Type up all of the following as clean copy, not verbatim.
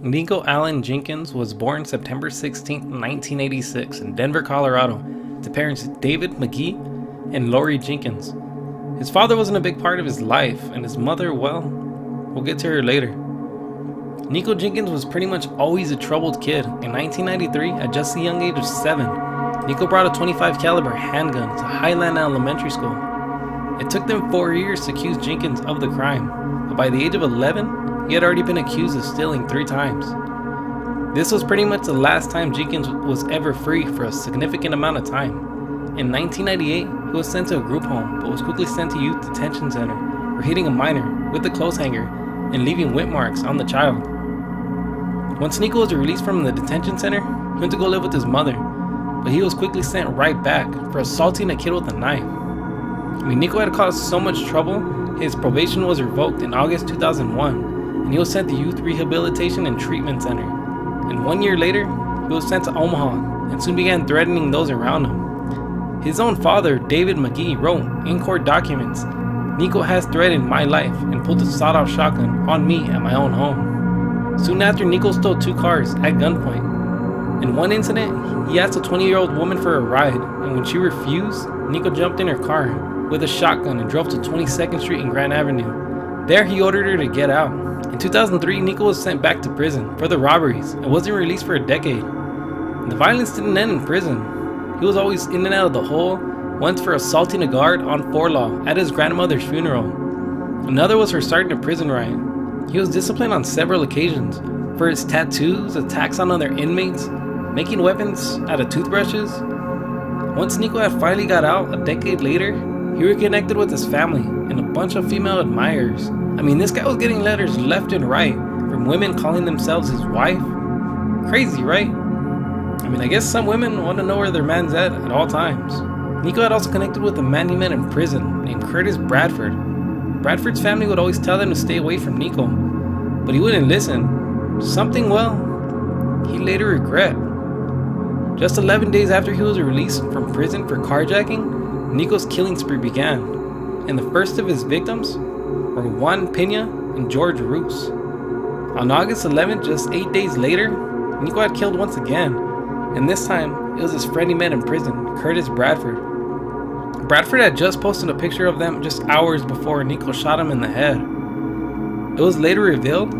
Nikko Allen Jenkins was born September 16, 1986 in Denver, Colorado, to parents David McGee and Lori Jenkins. His father wasn't a big part of his life, and his mother, well, we'll get to her later. Nikko Jenkins was pretty much always a troubled kid. In 1993, at just the young age of 7, Nikko brought a .25 caliber handgun to Highland Elementary School. It took them 4 years to accuse Jenkins of the crime, but by the age of 11, he had already been accused of stealing 3 times. This was pretty much the last time Jenkins was ever free for a significant amount of time. In 1998, he was sent to a group home, but was quickly sent to youth detention center for hitting a minor with a clothes hanger and leaving whip marks on the child. Once Nikko was released from the detention center, he went to go live with his mother, but he was quickly sent right back for assaulting a kid with a knife. Nikko had caused so much trouble, his probation was revoked in August 2001, and he was sent to Youth Rehabilitation and Treatment Center. And 1 year later, he was sent to Omaha, and soon began threatening those around him. His own father, David McGee, wrote in court documents, "Nikko has threatened my life and pulled a sawed-off shotgun on me at my own home." Soon after, Nikko stole 2 cars at gunpoint. In one incident, he asked a 20-year-old woman for a ride, and when she refused, Nikko jumped in her car with a shotgun and drove to 22nd Street and Grand Avenue. There, he ordered her to get out. In 2003, Nikko was sent back to prison for the robberies and wasn't released for a decade. The violence didn't end in prison. He was always in and out of the hole, once for assaulting a guard on 4 Law at his grandmother's funeral. Another was for starting a prison riot. He was disciplined on several occasions for his tattoos, attacks on other inmates, making weapons out of toothbrushes. Once Nikko had finally got out a decade later, he reconnected with his family and a bunch of female admirers. This guy was getting letters left and right from women calling themselves his wife. Crazy, right? I guess some women want to know where their man's at all times. Nikko had also connected with a man he met in prison named Curtis Bradford. Bradford's family would always tell them to stay away from Nikko, but he wouldn't listen. Something, well, he later regret. Just 11 days after he was released from prison for carjacking, Nikko's killing spree began, and the first of his victims were Juan Pena and George Roos. On August 11th, just 8 days later, Nikko had killed once again, and this time it was his friend he met in prison, Curtis Bradford. Bradford had just posted a picture of them just hours before Nikko shot him in the head. It was later revealed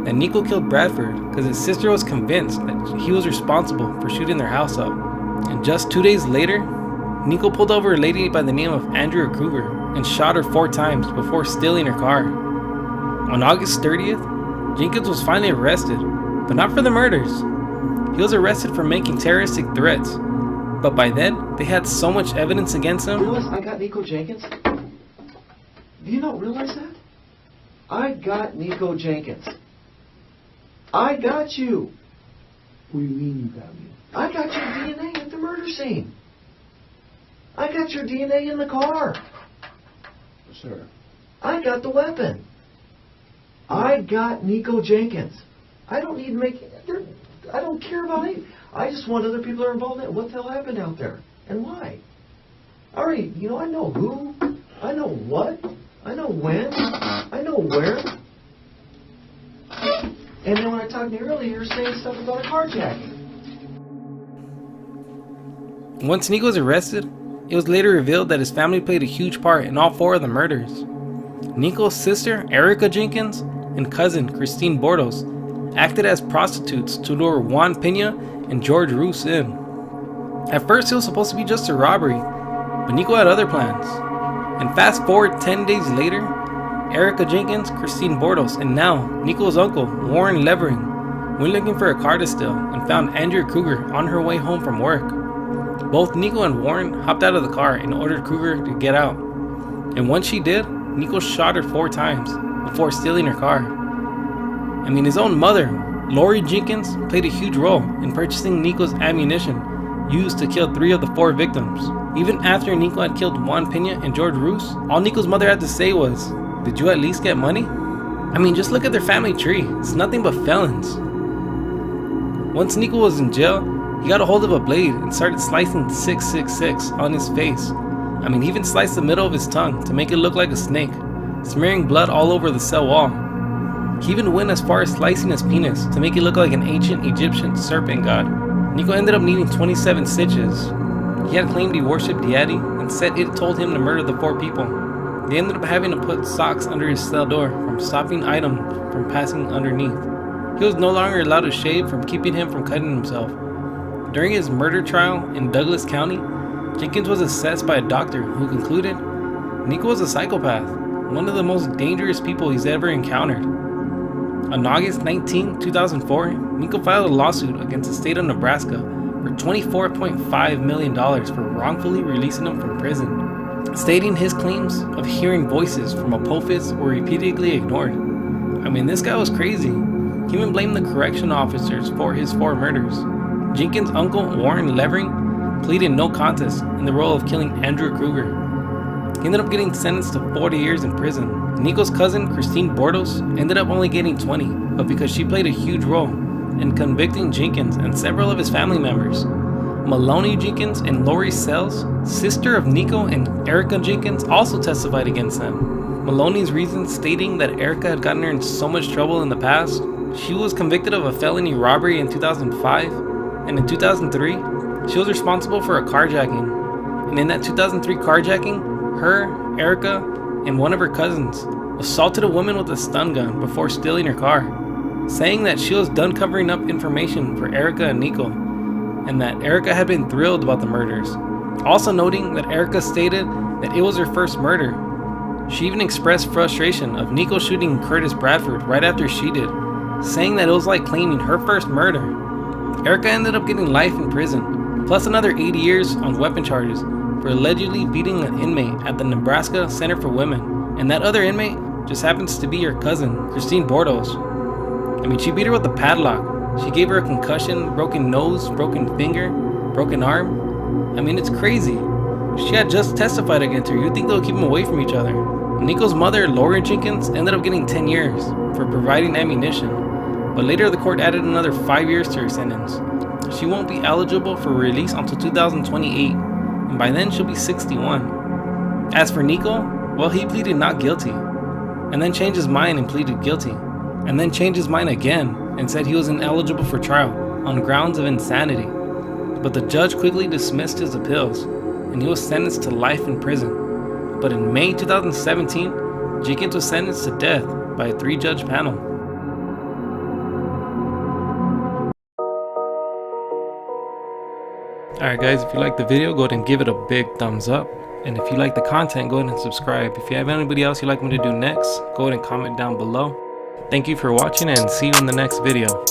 that Nikko killed Bradford because his sister was convinced that he was responsible for shooting their house up. And just 2 days later, Nikko pulled over a lady by the name of Andrea Kruger and shot her 4 times before stealing her car. On August 30th, Jenkins was finally arrested, but not for the murders. He was arrested for making terroristic threats, but by then, they had so much evidence against him. Realize I got Nikko Jenkins? Do you not realize that? I got Nikko Jenkins. I got you. What do you mean you got me? I got your DNA at the murder scene. I got your DNA in the car. Sir. I got the weapon. I got Nikko Jenkins. I don't need to make... I don't care about it. I just want other people that are involved in it. What the hell happened out there? And why? I already, I know who. I know what. I know when. I know where. And then when I talked to you earlier, you were saying stuff about a carjacking. Once Nikko was arrested, it was later revealed that his family played a huge part in all 4 of the murders. Nikko's sister, Erica Jenkins, and cousin, Christine Bordos, acted as prostitutes to lure Juan Pena and George Roos in. At first, it was supposed to be just a robbery, but Nikko had other plans. And fast forward 10 days later, Erica Jenkins, Christine Bordos, and now Nikko's uncle, Warren Levering, went looking for a car to steal and found Andrea Kruger on her way home from work. Both Nikko and Warren hopped out of the car and ordered Kruger to get out. And once she did, Nikko shot her 4 times before stealing her car. His own mother, Lori Jenkins, played a huge role in purchasing Nikko's ammunition used to kill 3 of the 4 victims. Even after Nikko had killed Juan Pena and George Roos, all Nikko's mother had to say was, "Did you at least get money?" Just look at their family tree. It's nothing but felons. Once Nikko was in jail, he got a hold of a blade and started slicing 666 on his face. He even sliced the middle of his tongue to make it look like a snake, smearing blood all over the cell wall. He even went as far as slicing his penis to make it look like an ancient Egyptian serpent god. Nikko ended up needing 27 stitches. He had claimed he worshipped deity and said it told him to murder the 4 people. They ended up having to put socks under his cell door from stopping items from passing underneath. He was no longer allowed to shave from keeping him from cutting himself. During his murder trial in Douglas County, Jenkins was assessed by a doctor who concluded Nikko was a psychopath, one of the most dangerous people he's ever encountered. On August 19, 2004, Nikko filed a lawsuit against the state of Nebraska for $24.5 million for wrongfully releasing him from prison, stating his claims of hearing voices from Apophis were repeatedly ignored. I mean, this guy was crazy. He even blamed the correction officers for his 4 murders. Jenkins' uncle, Warren Levering, pleaded no contest in the role of killing Andrew Kruger. He ended up getting sentenced to 40 years in prison. Nikko's cousin, Christine Bordos, ended up only getting 20, but because she played a huge role in convicting Jenkins and several of his family members. Maloney Jenkins and Lori Sells, sister of Nikko and Erica Jenkins, also testified against them. Maloney's reasons stating that Erica had gotten her in so much trouble in the past. She was convicted of a felony robbery in 2005, and in 2003, she was responsible for a carjacking. And in that 2003 carjacking, her, Erica, and one of her cousins assaulted a woman with a stun gun before stealing her car, saying that she was done covering up information for Erica and Nikko, and that Erica had been thrilled about the murders. Also noting that Erica stated that it was her first murder. She even expressed frustration of Nikko shooting Curtis Bradford right after she did, saying that it was like claiming her first murder. Erica ended up getting life in prison, plus another 80 years on weapon charges for allegedly beating an inmate at the Nebraska Center for Women, and that other inmate just happens to be her cousin, Christine Bordos. I mean, she beat her with a padlock. She gave her a concussion, broken nose, broken finger, broken arm. I mean, it's crazy. She had just testified against her. You'd think they'll keep them away from each other. Nikko's mother, Lori Jenkins, ended up getting 10 years for providing ammunition, but later the court added another 5 years to her sentence. She won't be eligible for release until 2028, and by then she'll be 61. As for Nikko, well, he pleaded not guilty, and then changed his mind and pleaded guilty, and then changed his mind again and said he was ineligible for trial on grounds of insanity. But the judge quickly dismissed his appeals, and he was sentenced to life in prison. But in May 2017, Jenkins was sentenced to death by a 3-judge panel. Alright guys, if you liked the video, go ahead and give it a big thumbs up. And if you like the content, go ahead and subscribe. If you have anybody else you'd like me to do next, go ahead and comment down below. Thank you for watching and see you in the next video.